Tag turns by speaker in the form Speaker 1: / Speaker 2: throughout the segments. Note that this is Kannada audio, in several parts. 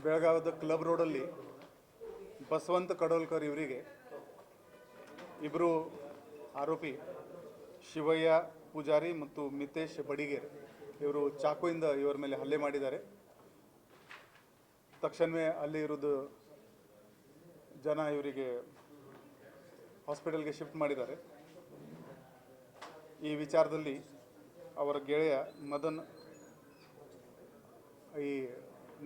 Speaker 1: ಬೆಳಗಾವಿದ ಕ್ಲಬ್ ರೋಡಲ್ಲಿ ಬಸವಂತ ಕಡೋಲ್ಕರ್ ಇವರಿಗೆ ಇಬ್ಬರು ಆರೋಪಿ ಶಿವಯ್ಯ ಪೂಜಾರಿ ಮತ್ತು ಮಿತೇಶ್ ಬಡಿಗೇರ್ ಇವರು ಚಾಕುವಿಂದ ಇವರ ಮೇಲೆ ಹಲ್ಲೆ ಮಾಡಿದ್ದಾರೆ. ತಕ್ಷಣವೇ ಅಲ್ಲಿ ಇರೋದು ಜನ ಇವರಿಗೆ ಹಾಸ್ಪಿಟಲ್ಗೆ ಶಿಫ್ಟ್ ಮಾಡಿದ್ದಾರೆ. ಈ ವಿಚಾರದಲ್ಲಿ ಅವರ ಗೆಳೆಯ ಮದನ್ ಈ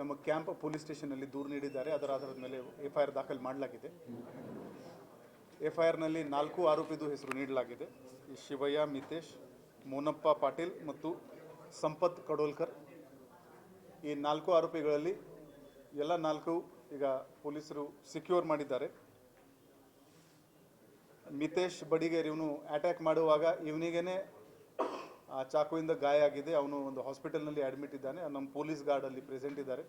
Speaker 1: ನಮ್ಮ ಕ್ಯಾಂಪ್ ಪೊಲೀಸ್ ಸ್ಟೇಷನಲ್ಲಿ ದೂರು ನೀಡಿದ್ದಾರೆ. ಅದರ ಆಧಾರದ ಮೇಲೆ FIR ದಾಖಲು ಮಾಡಲಾಗಿದೆ. FIRನಲ್ಲಿ 4 ಆರೋಪಿದು ಹೆಸರು ನೀಡಲಾಗಿದೆ. ಈ ಶಿವಯ್ಯ, ಮಿತೇಶ್, ಮೋನಪ್ಪ ಪಾಟೀಲ್ ಮತ್ತು ಸಂಪತ್ ಕಡೋಲ್ಕರ್. ಈ 4 ಆರೋಪಿಗಳಲ್ಲಿ ಎಲ್ಲ 4 ಈಗ ಪೊಲೀಸರು ಸಿಕ್ಯೂರ್ ಮಾಡಿದ್ದಾರೆ. ಮಿತೇಶ್ ಬಡಿಗೇರ್ ಇವನು ಅಟ್ಯಾಕ್ ಮಾಡುವಾಗ ಇವನಿಗೇನೆ ಚಾಕುವಿಂದ ಗಾಯ ಆಗಿದೆ. ಅವನು ಒಂದು ಹಾಸ್ಪಿಟಲ್ನಲ್ಲಿ ಅಡ್ಮಿಟ್ ಇದ್ದಾನೆ. ನಮ್ಮ ಪೊಲೀಸ್ ಗಾರ್ಡ್ ಅಲ್ಲಿ ಪ್ರೆಸೆಂಟ್ ಇದ್ದಾರೆ.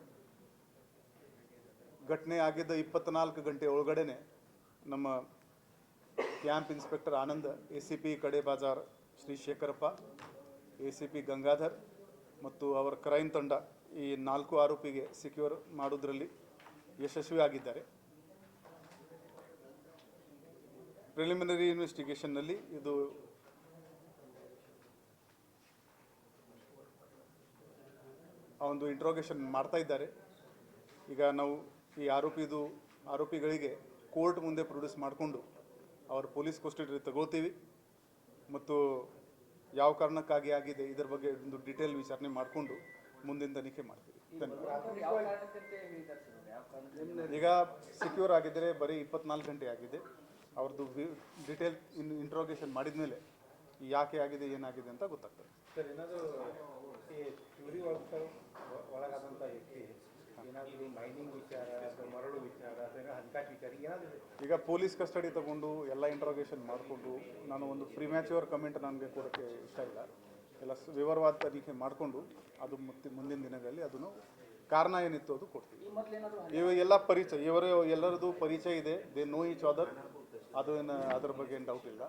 Speaker 1: ಘಟನೆ ಆಗಿದ್ದ 24 ಗಂಟೆ ಒಳಗಡೆನೆ ನಮ್ಮ ಕ್ಯಾಂಪ್ ಇನ್ಸ್ಪೆಕ್ಟರ್ ಆನಂದ್, ACP ಕಡೆ ಬಾಜಾರ್ ಶ್ರೀ ಶೇಖರಪ್ಪ, ACP ಗಂಗಾಧರ್ ಮತ್ತು ಅವರ ಕ್ರೈಮ್ ತಂಡ ಈ 4 ಆರೋಪಿಗೆ ಸಿಕ್ಯೂರ್ ಮಾಡೋದ್ರಲ್ಲಿ ಯಶಸ್ವಿಯಾಗಿದ್ದಾರೆ. ಪ್ರಿಲಿಮಿನರಿ ಇನ್ವೆಸ್ಟಿಗೇಷನ್ನಲ್ಲಿ ಇದು ಒಂದು ಇಂಟ್ರೋಗೇಷನ್ ಮಾಡ್ತಾ ಇದ್ದಾರೆ. ಈಗ ನಾವು ಈ ಆರೋಪಿಗಳಿಗೆ ಕೋರ್ಟ್ ಮುಂದೆ ಪ್ರೊಡ್ಯೂಸ್ ಮಾಡಿಕೊಂಡು ಅವ್ರ ಪೊಲೀಸ್ ಕಸ್ಟಡಿ ತಗೊಳ್ತೀವಿ ಮತ್ತು ಯಾವ ಕಾರಣಕ್ಕಾಗಿ ಆಗಿದೆ ಇದರ ಬಗ್ಗೆ ಒಂದು ಡೀಟೇಲ್ ವಿಚಾರಣೆ ಮಾಡಿಕೊಂಡು ಮುಂದಿನ ತನಿಖೆ ಮಾಡ್ತೀವಿ. ಈಗ ಸಿಕ್ಯೂರ್ ಆಗಿದ್ದರೆ ಬರೀ 24 ಗಂಟೆ ಆಗಿದೆ. ಅವ್ರದ್ದು ಡೀಟೇಲ್ ಇಂಟ್ರೋಗೇಷನ್ ಮಾಡಿದ ಮೇಲೆ ಯಾಕೆ ಆಗಿದೆ ಏನಾಗಿದೆ ಅಂತ ಗೊತ್ತಾಗ್ತದೆ.
Speaker 2: ಸರ್, ಏನಾದರೂ ಚೂರಿ ಒಳಗಾದಂಥ ವ್ಯಕ್ತಿ ಏನಾದರೂ ಮೈನಿಂಗ್ ವಿಚಾರ ಅಥವಾ ಮರಳು ವಿಚಾರ ಅಥವಾ ಹಣಕಾಸು ವಿಚಾರ ಏನಾದರೂ
Speaker 1: ಈಗ ಪೊಲೀಸ್ ಕಸ್ಟಡಿ ತಗೊಂಡು ಎಲ್ಲ ಇಂಟ್ರೋಗೇಷನ್ ಮಾಡಿಕೊಂಡು ನಾನು ಒಂದು ಪ್ರಿಮ್ಯಾಚ್ಯೂರ್ ಕಮೆಂಟ್ ನನಗೆ ಕೊಡೋಕ್ಕೆ ಇಷ್ಟ ಇಲ್ಲ. ಎಲ್ಲ ವಿವರವಾದ ತನಿಖೆ ಮಾಡಿಕೊಂಡು ಅದು ಮತ್ತೆ ಮುಂದಿನ ದಿನಗಳಲ್ಲಿ ಅದನ್ನು ಕಾರಣ ಏನಿತ್ತು ಅದು ಕೊಡ್ತೀವಿ. ಇವಾಗೆಲ್ಲ ಪರಿಚಯ ಎಲ್ಲರದ್ದು ಪರಿಚಯ ಇದೆ. They know each other. ಅದು ಏನು ಅದರ ಬಗ್ಗೆ ಏನು ಡೌಟ್ ಇಲ್ಲ.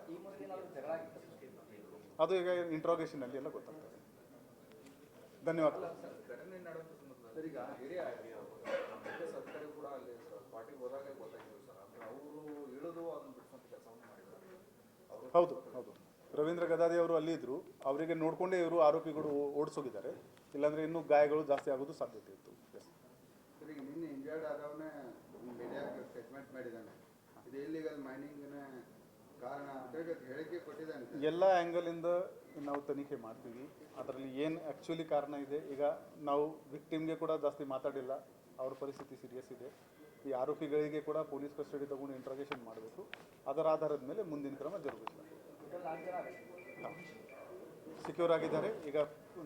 Speaker 1: ಅದು ಈಗ ಇಂಟ್ರೋಗೇಷನಲ್ಲಿ ಎಲ್ಲ ಗೊತ್ತಾಗ್ತದೆ. ಧನ್ಯವಾದ. ಹೌದು ಹೌದು, ರವೀಂದ್ರ ಗದಾದಿ ಅವರು ಅಲ್ಲಿ ಇದ್ರು. ಅವರಿಗೆ ನೋಡಿಕೊಂಡೇ ಇವರು ಆರೋಪಿಗಳು ಓಡಿಸೋಗಿದ್ದಾರೆ. ಇಲ್ಲಾಂದ್ರೆ ಇನ್ನೂ ಗಾಯಗಳು ಜಾಸ್ತಿ ಆಗೋದು ಸಾಧ್ಯತೆ ಇತ್ತು.
Speaker 3: ನಿನ್ನೆ ಇಂಜರ್ಡ್ ಆದವನೇ ಮೀಡಿಯಾಗೆ ಸ್ಟೇಟ್ಮೆಂಟ್ ಮಾಡಿದ್ದಾನೆ. ಇದು ಇಲ್ಲಿಗಲ್ ಮೈನಿಂಗ್ನ ಕಾರಣ ಅಂತ ಹೇಳಿಕೆ ಕೊಟ್ಟಿದ್ದಾನೆ.
Speaker 1: ಎಲ್ಲ ಆ್ಯಂಗಲಿಂದ ನಾವು ತನಿಖೆ ಮಾಡ್ತೀವಿ. ಅದರಲ್ಲಿ ಏನು ಆ್ಯಕ್ಚುಲಿ ಕಾರಣ ಇದೆ. ಈಗ ನಾವು ವಿಕ್ಟಿಮ್ಗೆ ಕೂಡ ಜಾಸ್ತಿ ಮಾತಾಡಿಲ್ಲ. ಅವ್ರ ಪರಿಸ್ಥಿತಿ ಸೀರಿಯಸ್ ಇದೆ. ಈ ಆರೋಪಿಗಳಿಗೆ ಕೂಡ ಪೊಲೀಸ್ ಕಸ್ಟಡಿ ತಗೊಂಡು ಇಂಟ್ರೋಗೇಷನ್ ಮಾಡಬೇಕು. ಅದರ ಆಧಾರದ ಮೇಲೆ ಮುಂದಿನ ಕ್ರಮ ಜರುಗಿಸಲಾಗಿದೆ. ಸಿಕ್ಯೂರ್ ಆಗಿದ್ದಾರೆ. ಈಗ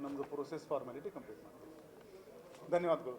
Speaker 1: ನಮ್ಮದು ಪ್ರೊಸೆಸ್ ಫಾರ್ಮಾಲಿಟಿ ಕಂಪ್ಲೀಟ್ ಮಾಡ್ತೀವಿ. ಧನ್ಯವಾದಗಳು.